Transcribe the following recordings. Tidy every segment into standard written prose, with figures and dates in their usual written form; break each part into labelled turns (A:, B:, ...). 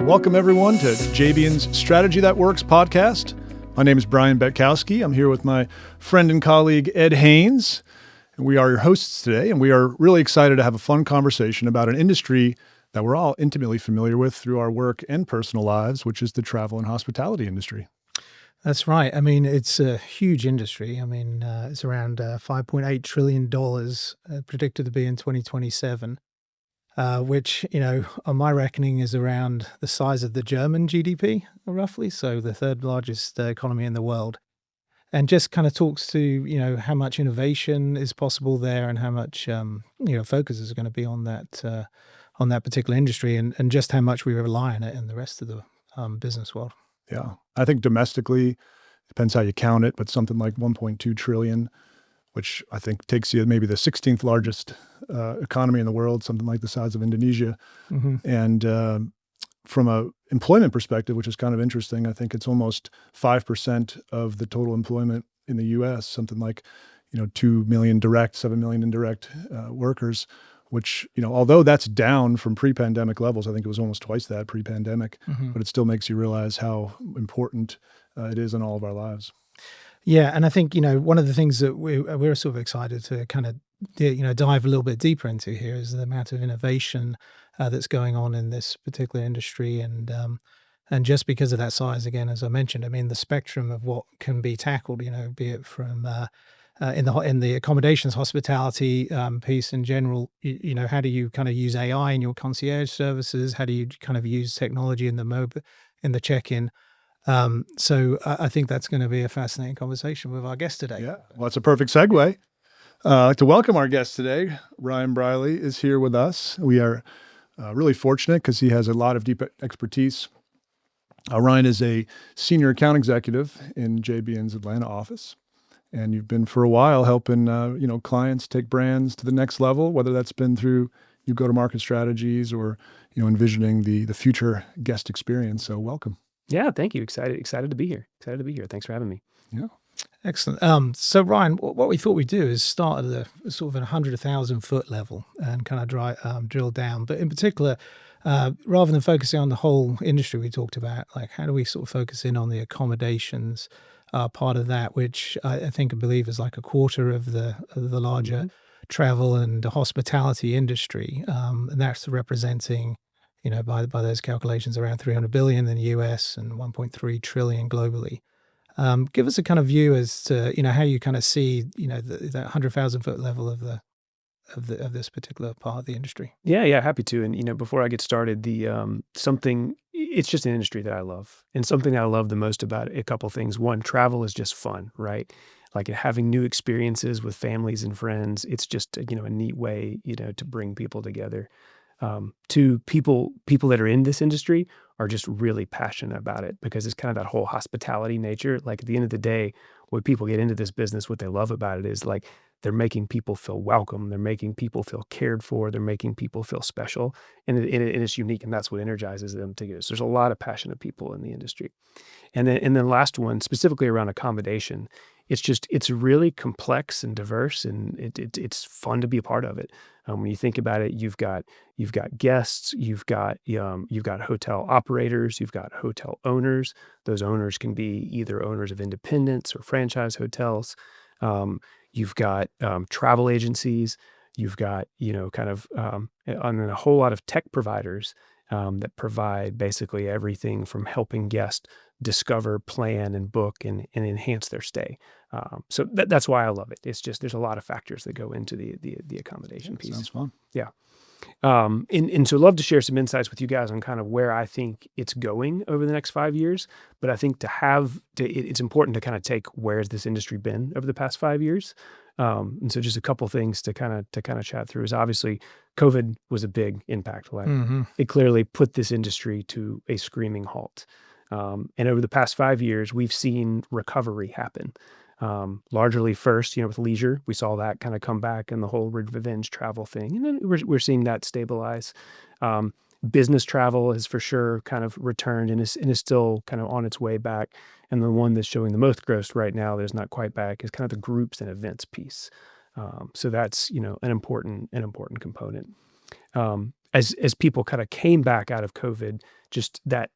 A: Welcome everyone to JBN's Strategy That Works podcast. My name is Brian Betkowski. I'm here with my friend and colleague, Ed Haynes. And we are your hosts today, and we are really excited to have a fun conversation about an industry that we're all intimately familiar with through our work and personal lives, which is the travel and hospitality industry.
B: That's right. I mean, it's a huge industry. I mean, it's around $5.8 trillion predicted to be in 2027, which, on my reckoning is around the size of the German GDP, roughly. So the third largest economy in the world. And just kind of talks to, how much innovation is possible there and how much, focus is going to be on that particular industry and just how much we rely on it in the rest of the business world.
A: Yeah. I think domestically, depends how you count it, but something like 1.2 trillion, which I think takes you maybe the 16th largest economy in the world, something like the size of Indonesia.
B: Mm-hmm.
A: And from a employment perspective, which is kind of interesting, I think it's almost 5% of the total employment in the U.S., something like, 2 million direct, 7 million indirect workers, which, although that's down from pre-pandemic levels, I think it was almost twice that pre-pandemic,
B: Mm-hmm.
A: but it still makes you realize how important it is in all of our lives.
B: Yeah, and I think one of the things that we're sort of excited to kind of dive a little bit deeper into here is the amount of innovation that's going on in this particular industry, and just because of that size, again, as I mentioned, I mean the spectrum of what can be tackled, be it from in the accommodations hospitality piece in general, how do you kind of use AI in your concierge services? How do you kind of use technology in the check-in? So I think that's going to be a fascinating conversation with our guest today.
A: Yeah, well, that's a perfect segue. I'd like to welcome our guest today. Ryan Briley is here with us. We are really fortunate because he has a lot of deep expertise. Ryan is a senior account executive in JBN's Atlanta office, and you've been for a while helping clients take brands to the next level, whether that's been through your go-to-market strategies or envisioning the future guest experience. So welcome.
C: Yeah, thank you. Excited to be here. Thanks for having me.
A: Yeah.
B: Excellent. So Ryan, what we thought we'd do is start at a sort of a 100,000 foot level and kind of drill down. But in particular, rather than focusing on the whole industry we talked about, like how do we sort of focus in on the accommodations part of that, which I think and believe is like a quarter of the larger travel and hospitality industry, and that's representing, by those calculations, around 300 billion in the US and 1.3 trillion globally. Give us a kind of view as to how you kind of see that 100,000 foot level of this particular part of the industry.
C: Yeah, happy to. And before I get started, it's just an industry that I love, and something that I love the most about it, a couple things. One, travel is just fun, right? Like having new experiences with families and friends. It's just a neat way to bring people together. Two, people that are in this industry are just really passionate about it because it's kind of that whole hospitality nature. Like at the end of the day, when people get into this business, what they love about it is like they're making people feel welcome. They're making people feel cared for. They're making people feel special. And it's unique, and that's what energizes them to get. So there's a lot of passionate people in the industry. And then last one, specifically around accommodation, it's really complex and diverse, and it's fun to be a part of it. When you think about it, you've got guests, you've got hotel operators, you've got hotel owners. Those owners can be either owners of independents or franchise hotels. You've got travel agencies. You've got and then a whole lot of tech providers that provide basically everything from helping guests discover, plan, and book and enhance their stay. So that's why I love it. It's just there's a lot of factors that go into the accommodation piece.
A: Sounds fun.
C: Yeah. And so I'd love to share some insights with you guys on kind of where I think it's going over the next 5 years. But I think it's important to kind of take where has this industry been over the past 5 years. And so just a couple things to kind of chat through is obviously COVID was a big impact. Like it clearly put this industry to a screaming halt. And over the past 5 years, we've seen recovery happen. Largely first, with leisure, we saw that kind of come back and the whole revenge travel thing. And then we're seeing that stabilize. Business travel has for sure kind of returned and is still kind of on its way back. And the one that's showing the most growth right now that is not quite back is kind of the groups and events piece. So that's, an important component. as people kind of came back out of COVID, just that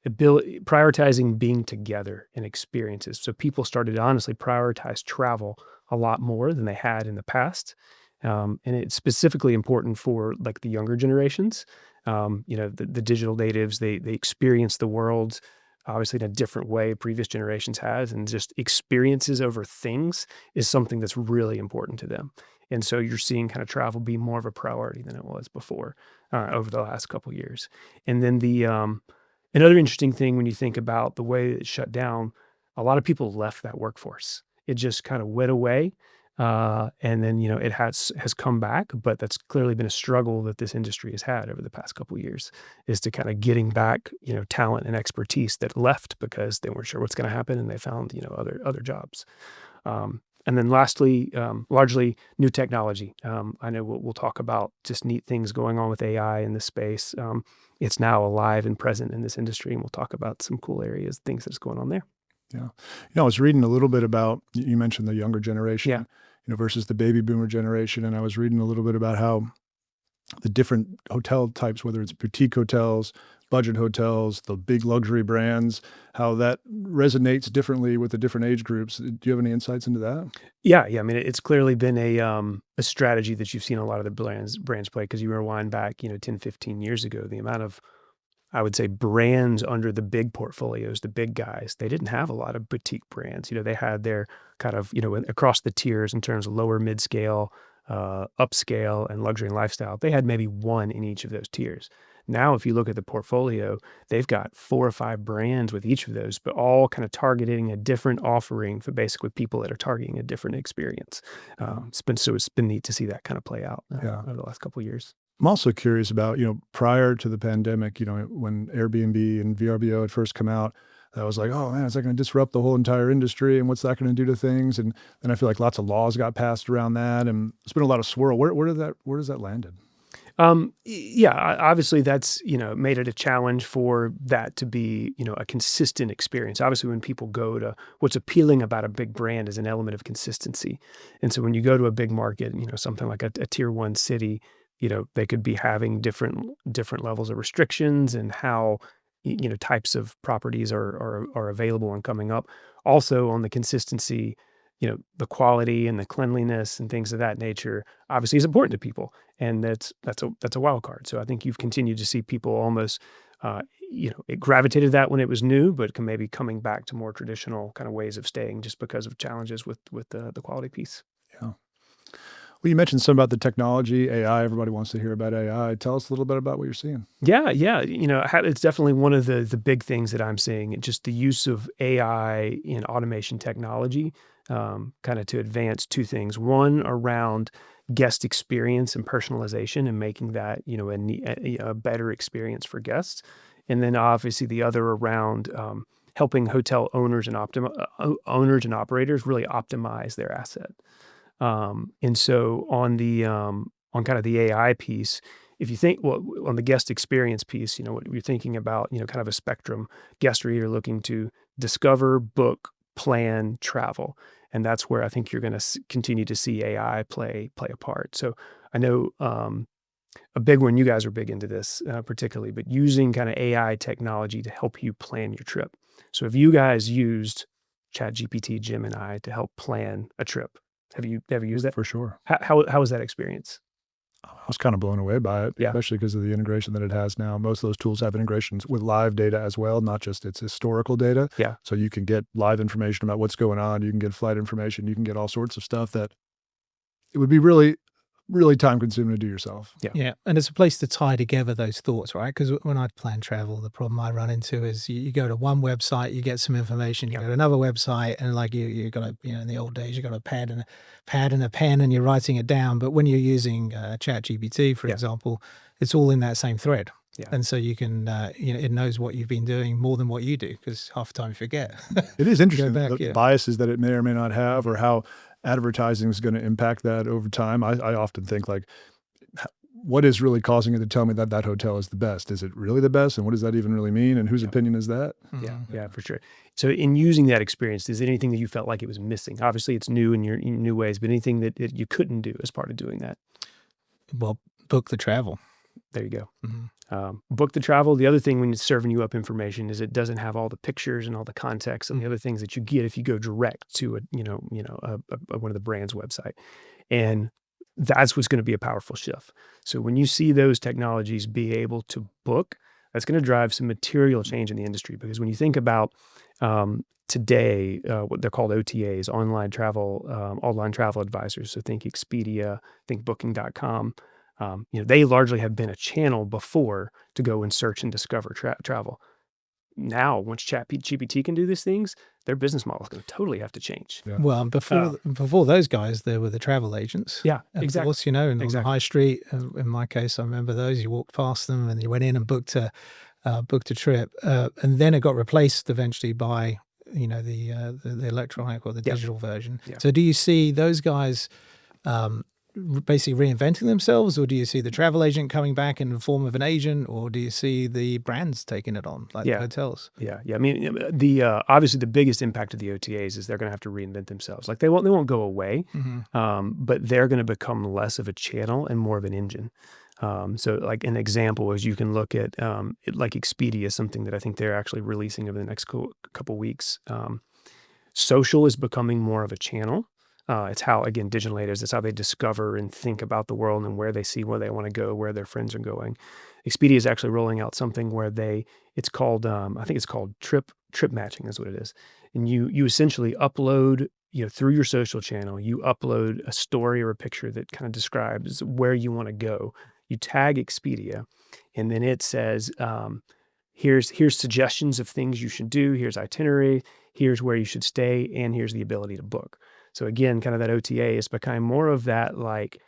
C: ability prioritizing being together and experiences. So people started to honestly prioritize travel a lot more than they had in the past. And it's specifically important for like the younger generations. The digital natives, they experience the world obviously in a different way previous generations has, and just experiences over things is something that's really important to them. And so you're seeing kind of travel be more of a priority than it was before over the last couple of years. And then the another interesting thing when you think about the way it shut down, a lot of people left that workforce. It just kind of went away. And then, it has come back, but that's clearly been a struggle that this industry has had over the past couple of years, is to kind of getting back, talent and expertise that left because they weren't sure what's going to happen and they found, other jobs. And then lastly, largely new technology. I know we'll talk about just neat things going on with AI in this space. It's now alive and present in this industry, and we'll talk about some cool areas, things that's going on there.
A: Yeah. I was reading a little bit about, you mentioned the younger generation,
C: Yeah.
A: Versus the baby boomer generation. And I was reading a little bit about how the different hotel types, whether it's boutique hotels, budget hotels, the big luxury brands, how that resonates differently with the different age groups. Do you have any insights into that?
C: Yeah. I mean, it's clearly been a strategy that you've seen a lot of the brands play, because you rewind back, 10, 15 years ago, the amount of, I would say, brands under the big portfolios, the big guys, they didn't have a lot of boutique brands. They had their kind of, across the tiers in terms of lower mid-scale, upscale, and luxury and lifestyle. They had maybe one in each of those tiers. Now, if you look at the portfolio, they've got 4 or 5 brands with each of those, but all kind of targeting a different offering for basically people that are targeting a different experience. It's been neat to see that kind of play out over the last couple of years.
A: I'm also curious about, prior to the pandemic, when Airbnb and VRBO had first come out, I was like, oh man, is that going to disrupt the whole entire industry? And what's that going to do to things? And then I feel like lots of laws got passed around that, and there's been a lot of swirl. Where does that landed?
C: Obviously that's, made it a challenge for that to be, a consistent experience. Obviously, when people go to, what's appealing about a big brand is an element of consistency. And so when you go to a big market, something like a tier 1 city, they could be having different levels of restrictions and how, types of properties are available and coming up. Also on the consistency, the quality and the cleanliness and things of that nature obviously is important to people. And that's a wild card. So I think you've continued to see people almost, it gravitated that when it was new, but maybe coming back to more traditional kind of ways of staying just because of challenges with the quality piece.
A: Yeah. Well, you mentioned some about the technology, AI. Everybody wants to hear about AI. Tell us a little bit about what you're seeing.
C: Yeah. It's definitely one of the big things that I'm seeing. Just the use of AI in automation technology, kind of to advance 2 things. One, around guest experience and personalization, and making that a better experience for guests. And then obviously the other around helping hotel owners and owners and operators really optimize their asset. And so on kind of the AI piece, if you think, on the guest experience piece, what you're thinking about, kind of a spectrum. Guests are either looking to discover, book, plan, travel. And that's where I think you're going to continue to see AI play a part. So I know a big one, you guys are big into this particularly, but using kind of AI technology to help you plan your trip. So if you guys used ChatGPT, Gemini to help plan a trip, have you ever used that?
A: For sure.
C: How was that experience?
A: I was kind of blown away by it,
C: Yeah.
A: especially because of the integration that it has now. Most of those tools have integrations with live data as well, not just its historical data.
C: Yeah.
A: So you can get live information about what's going on. You can get flight information. You can get all sorts of stuff that it would be really, really time consuming to do yourself.
B: Yeah, and it's a place to tie together those thoughts, right? Because when I plan travel, the problem I run into is you go to one website, you get some information, you go to another website, and like you got to, in the old days, you got a pad and a pen, and you're writing it down. But when you're using ChatGPT, for example, it's all in that same thread.
C: Yeah.
B: And so you can, it knows what you've been doing more than what you do, because half the time you forget.
A: It is interesting,
B: back,
A: the biases that it may or may not have, or how advertising is going to impact that over time. I often think, like, what is really causing it to tell me that that hotel is the best? Is it really the best? And what does that even really mean? And whose opinion is that?
C: Yeah, for sure. So in using that experience, is there anything that you felt like it was missing? Obviously it's new in new ways, but anything that you couldn't do as part of doing that?
B: Well, book the travel.
C: There you go.
B: Mhm.
C: Book the travel. The other thing when it's serving you up information is it doesn't have all the pictures and all the context and the other things that you get if you go direct to one of the brand's website. And that's what's going to be a powerful shift. So when you see those technologies be able to book, that's going to drive some material change in the industry. Because when you think about today, what they're called OTAs, online travel advisors. So think Expedia, think Booking.com. They largely have been a channel before to go and search and discover travel. Now, once ChatGPT can do these things, their business model is going to totally have to change.
A: Yeah.
B: Well, before those guys, there were the travel agents.
C: Yeah,
B: Of
C: exactly.
B: course, and on the
C: Exactly.
B: high street. In my case, I remember those. You walked past them, and you went in and booked a trip, and then it got replaced eventually by the electronic or the
C: Yeah.
B: digital version.
C: Yeah.
B: So, do you see those guys basically reinventing themselves, or do you see the travel agent coming back in the form of an agent, or do you see the brands taking it on, like the
C: Yeah.
B: hotels?
C: Yeah. I mean, obviously the biggest impact of the OTAs is they're going to have to reinvent themselves. Like they won't go away, but they're going to become less of a channel and more of an engine. So like an example is you can look at like Expedia, something that I think they're actually releasing over the next couple weeks. Social is becoming more of a channel. It's how, again, digital natives, it's how they discover and think about the world and where they see where they want to go, where their friends are going. Expedia is actually rolling out something where it's called, I think it's called trip matching is what it is. And you essentially upload, through your social channel, you upload a story or a picture that kind of describes where you want to go. You tag Expedia, and then it says, here's suggestions of things you should do. Here's itinerary. Here's where you should stay. And here's the ability to book. So again, kind of that OTA is becoming more of that like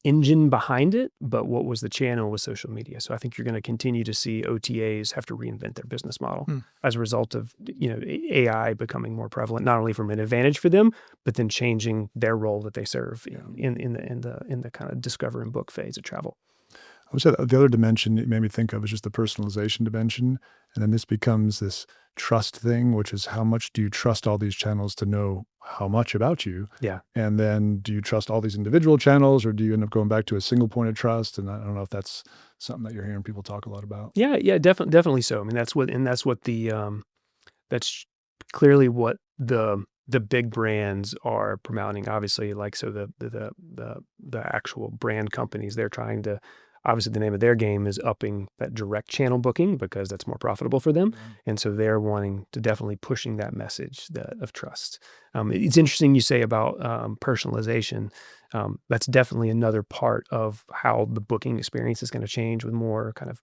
C: engine behind it, but what was the channel was social media. So I think you're going to continue to see OTAs have to reinvent their business model as a result of AI becoming more prevalent, not only from an advantage for them, but then changing their role that they serve in the kind of discover and book phase of travel.
A: I would say the other dimension it made me think of is just the personalization dimension. And then this becomes this trust thing, which is how much do you trust all these channels to know how much about you?
C: Yeah.
A: And then do you trust all these individual channels, or do you end up going back to a single point of trust? And I don't know if that's something that you're hearing people talk a lot about.
C: Yeah, definitely so. I mean, that's what that's clearly what the big brands are promoting. Obviously, like so the actual brand companies, they're trying to. Obviously, the name of their game is upping that direct channel booking because that's more profitable for them. And so they're wanting to definitely pushing that message of trust. It's interesting you say about personalization. That's definitely another part of how the booking experience is going to change with more kind of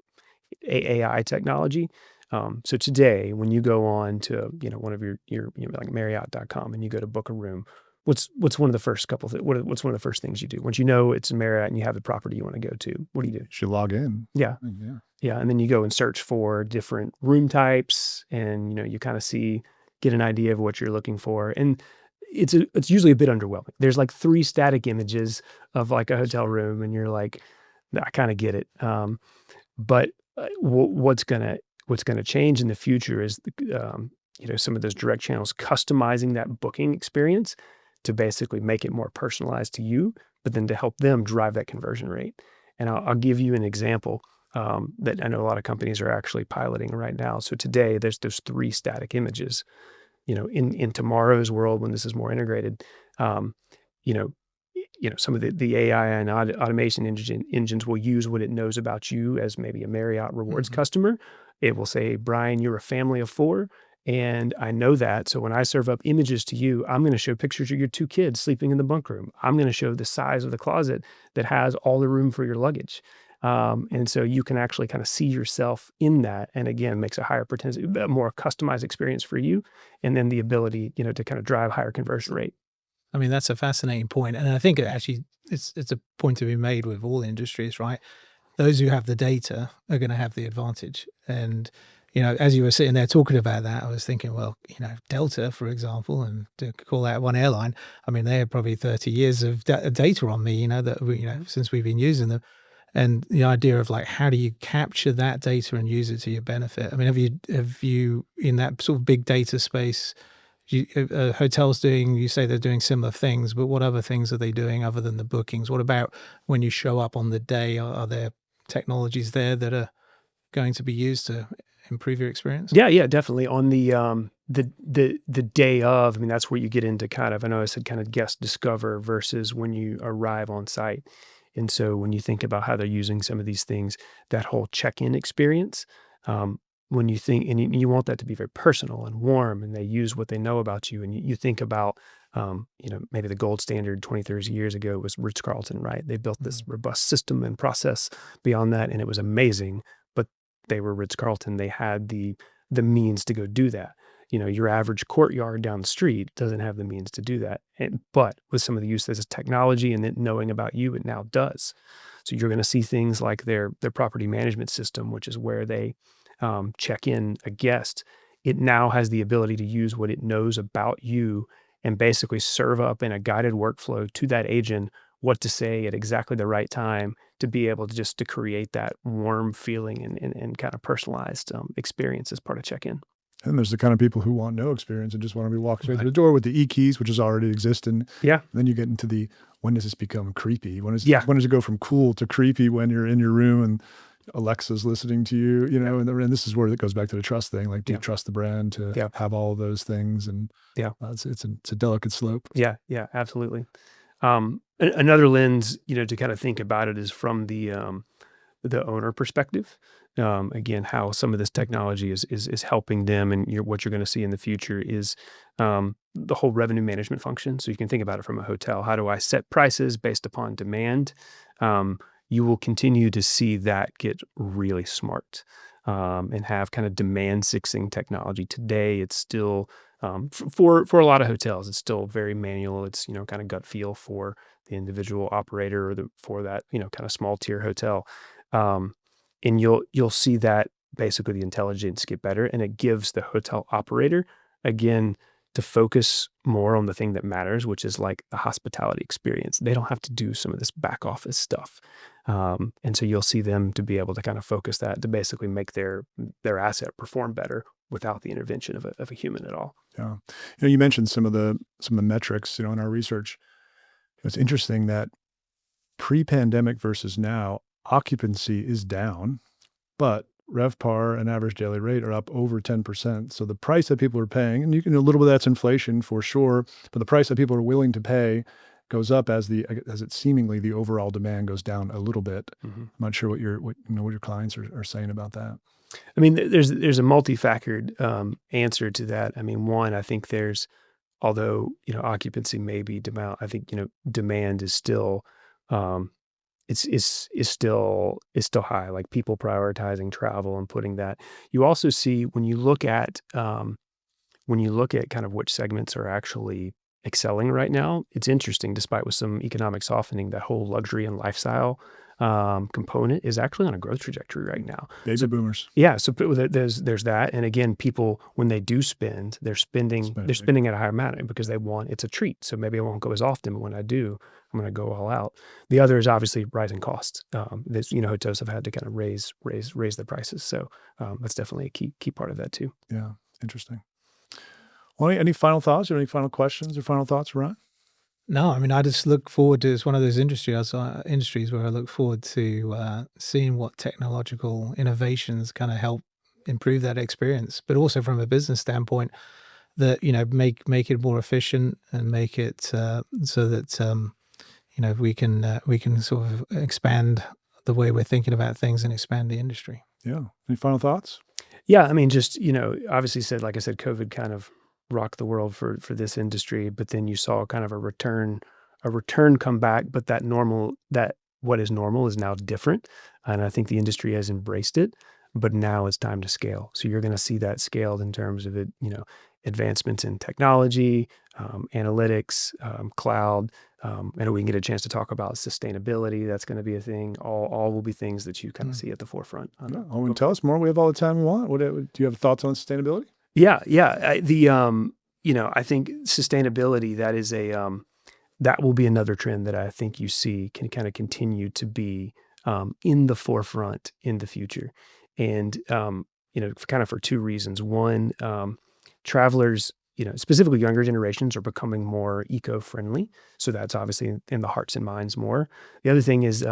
C: AI technology. So today, when you go on to one of your like Marriott.com and you go to book a room, what's one of the first what's one of the first things you do once you know it's a Marriott and you have the property you want to go to? What do you do?
A: You should log in.
C: Yeah. Yeah. And then you go and search for different room types and, you kind of get an idea of what you're looking for. And it's usually a bit underwhelming. There's like 3 static images of like a hotel room and you're like, I kind of get it. But what's going to change in the future is, some of those direct channels customizing that booking experience to basically make it more personalized to you, but then to help them drive that conversion rate. And I'll give you an example that I know a lot of companies are actually piloting right now. So today there's those 3 static images. In tomorrow's world when this is more integrated, some of the AI and automation engines will use what it knows about you as maybe a Marriott Rewards customer. It will say, Brian, you're a family of 4. And I know that. So when I serve up images to you, I'm going to show pictures of your 2 kids sleeping in the bunk room. I'm going to show the size of the closet that has all the room for your luggage. And so you can actually kind of see yourself in that. And again, makes a more customized experience for you. And then the ability, to kind of drive higher conversion rate.
B: I mean, that's a fascinating point. And I think it's a point to be made with all industries, right? Those who have the data are going to have the advantage. And as you were sitting there talking about that, I was thinking, well, Delta, for example, and to call out one airline, I mean, they have probably 30 years of data on me, since we've been using them. And the idea of like, how do you capture that data and use it to your benefit? I mean, have you in that sort of big data space, hotels doing, you say they're doing similar things, but what other things are they doing other than the bookings? What about when you show up on the day? Are there technologies there that are going to be used to improve your experience?
C: Yeah, definitely. On the day of, I mean, that's where you get into kind of, I know I said kind of guest discover versus when you arrive on site. And so when you think about how they're using some of these things, that whole check-in experience, when you think, and you want that to be very personal and warm, and they use what they know about you, and you think about, maybe the gold standard 20, 30 years ago was Ritz-Carlton, right? They built this robust system and process beyond that, and it was amazing. But they were Ritz-Carlton. They had the means to go do that. Your average Courtyard down the street doesn't have the means to do that. But with some of the use of this technology and it knowing about you, it now does. So you're going to see things like their property management system, which is where they check in a guest. It now has the ability to use what it knows about you and basically serve up in a guided workflow to that agent what to say at exactly the right time to be able to just to create that warm feeling and kind of personalized experience as part of check-in.
A: And there's the kind of people who want no experience and just want to be walked straight
B: Right.
A: through the door with the e-keys, which is already existing.
C: Yeah.
A: Then you get into the, when does this become creepy? When does
C: Yeah.
A: it go from cool to creepy when you're in your room and Alexa's listening to you, and this is where it goes back to the trust thing. Like, do you trust the brand to have all of those things? And it's a delicate slope.
C: Yeah, absolutely. Another lens, to kind of think about it is from the owner perspective. Again, how some of this technology is helping them, and what you're going to see in the future is the whole revenue management function. So you can think about it from a hotel. How do I set prices based upon demand? You will continue to see that get really smart and have kind of demand sixing technology. Today, it's still for a lot of hotels, it's still very manual. It's kind of gut feel for the individual operator or for that kind of small tier hotel. And you'll see that basically the intelligence get better, and it gives the hotel operator, again, to focus more on the thing that matters, which is like the hospitality experience. They don't have to do some of this back office stuff. And so you'll see them to be able to kind of focus that to basically make their asset perform better without the intervention of a human at all.
A: Yeah. You mentioned some of the metrics, in our research. It's interesting that pre-pandemic versus now, occupancy is down, but RevPAR and average daily rate are up over 10%. So the price that people are paying, and a little bit of that's inflation for sure, but the price that people are willing to pay goes up as it seemingly the overall demand goes down a little bit.
C: Mm-hmm.
A: I'm not sure what your clients are saying about that.
C: I mean, there's a multifactored answer to that. I mean, one, I think although occupancy may be down, I think demand is still is still high. Like people prioritizing travel and putting that. You also see when you look at kind of which segments are actually excelling right now, it's interesting, despite with some economic softening, that whole luxury and lifestyle component is actually on a growth trajectory right now.
A: Baby boomers.
C: Yeah. So there's that. And again, people, when they do spend, they're spending at a higher amount because it's a treat. So maybe I won't go as often, but when I do, I'm going to go all out. The other is obviously rising costs. Hotels have had to kind of raise their prices. So that's definitely a key part of that too.
A: Yeah. Interesting. Well, any final thoughts or any final questions or final thoughts, Ryan?
B: No, I mean, I just look forward to, it's one of those industries where I look forward to seeing what technological innovations kind of help improve that experience, but also from a business standpoint that, make it more efficient and make it so that, we can sort of expand the way we're thinking about things and expand the industry.
A: Yeah. Any final thoughts?
C: Yeah. I mean, just, obviously like I said, COVID kind of rocked the world for this industry, but then you saw kind of a return come back, but that what is normal is now different. And I think the industry has embraced it, but now it's time to scale. So you're going to see that scaled in terms of it, advancements in technology, analytics, cloud. And we can get a chance to talk about sustainability. That's going to be a thing. All will be things that you kind of see at the forefront.
A: Tell us more. We have all the time we want. Do you have thoughts on sustainability?
C: Yeah. I think sustainability, that is that will be another trend that I think you see can kind of continue to be in the forefront in the future. And, kind of for two reasons. One, travelers specifically younger generations are becoming more eco-friendly. So that's obviously in the hearts and minds more. The other thing is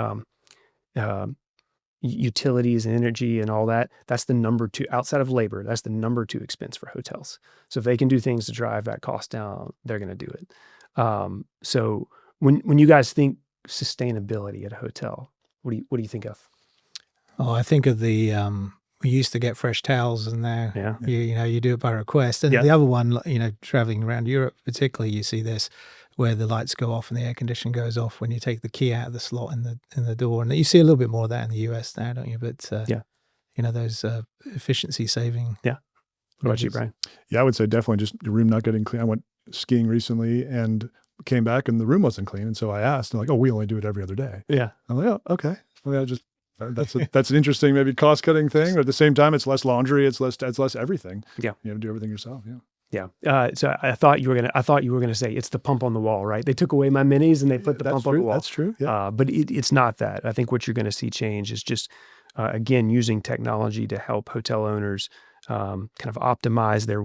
C: utilities and energy and all that. That's the number two, outside of labor, that's the number two expense for hotels. So if they can do things to drive that cost down, they're going to do it. So when you guys think sustainability at a hotel, what do you think of?
B: Oh, I think of the we used to get fresh towels, and now
C: Yeah.
B: you do it by request. And
C: Yeah.
B: the other one, traveling around Europe, particularly, you see this where the lights go off and the air conditioning goes off when you take the key out of the slot in the door. And you see a little bit more of that in the US now, don't you? But
C: Yeah.
B: those efficiency saving.
C: Yeah. What about you,
B: measures.
C: Brian?
A: Yeah, I would say definitely just the room not getting clean. I went skiing recently and came back and the room wasn't clean. And so I asked, and like, oh, we only do it every other day.
C: Yeah.
A: I'm like, oh, okay. Well, yeah, just that's an interesting maybe cost cutting thing. But at the same time, it's less laundry, it's less everything.
C: Yeah.
A: You have to do everything yourself. Yeah.
C: Yeah. So I thought you were gonna say it's the pump on the wall, right? They took away my minis and they put the
A: That's
C: pump on
A: true.
C: the wall.
A: That's true. Yeah.
C: But it's not that. I think what you're going to see change is just, again, using technology to help hotel owners kind of optimize their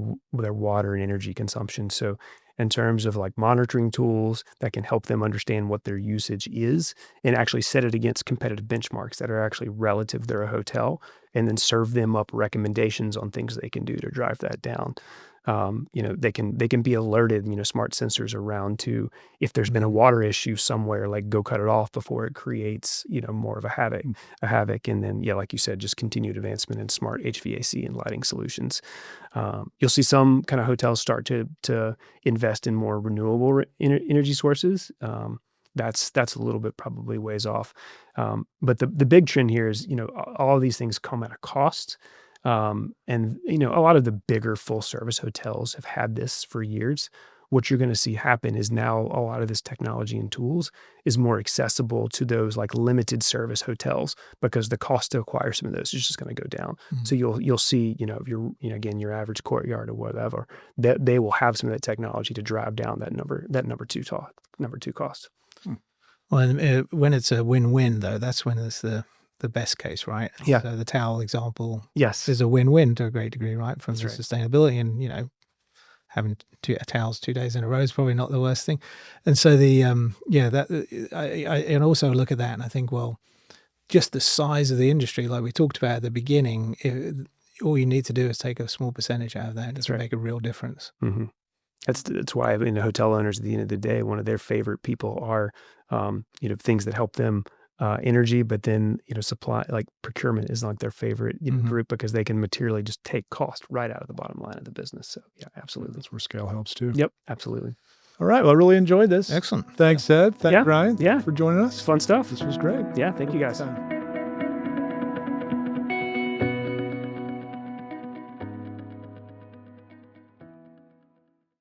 C: water and energy consumption. So in terms of like monitoring tools that can help them understand what their usage is and actually set it against competitive benchmarks that are actually relative to their hotel, and then serve them up recommendations on things they can do to drive that down. They can be alerted, smart sensors around to if there's been a water issue somewhere, like go cut it off before it creates, more of a havoc. And then, yeah, like you said, just continued advancement in smart HVAC and lighting solutions. You'll see some kind of hotels start to invest in more renewable energy sources. That's a little bit probably ways off. But the big trend here is, all of these things come at a cost. And a lot of the bigger full service hotels have had this for years. What you're going to see happen is now a lot of this technology and tools is more accessible to those like limited service hotels because the cost to acquire some of those is just going to go down.
B: Mm-hmm.
C: So you'll see, if you're, again, your average Courtyard or whatever, that they will have some of that technology to drive down that number two cost.
B: Well, and, when it's a win-win, though, that's when it's the best case, right?
C: Yeah.
B: So the towel example
C: Yes.
B: is a win-win to a great degree, right? From
C: That's
B: the
C: right.
B: sustainability, and having towels 2 days in a row is probably not the worst thing. And so I and also look at that and I think, well, just the size of the industry, like we talked about at the beginning, all you need to do is take a small percentage out of that
C: That's
B: to
C: right.
B: make a real difference.
C: Mm-hmm. That's why hotel owners at the end of the day, one of their favorite people are, things that help them energy, but then supply, like procurement is like their favorite
B: Mhm.
C: group because they can materially just take cost right out of the bottom line of the business. So yeah, absolutely.
A: That's where scale helps too.
C: Yep, absolutely.
A: All right. Well, I really enjoyed this.
B: Excellent.
A: Thanks, Ed. Thanks,
C: Yeah.
A: Ryan.
C: Yeah.
A: For joining
C: It's
A: us.
C: fun stuff.
A: This was great.
C: Yeah, thank you guys.
A: Time.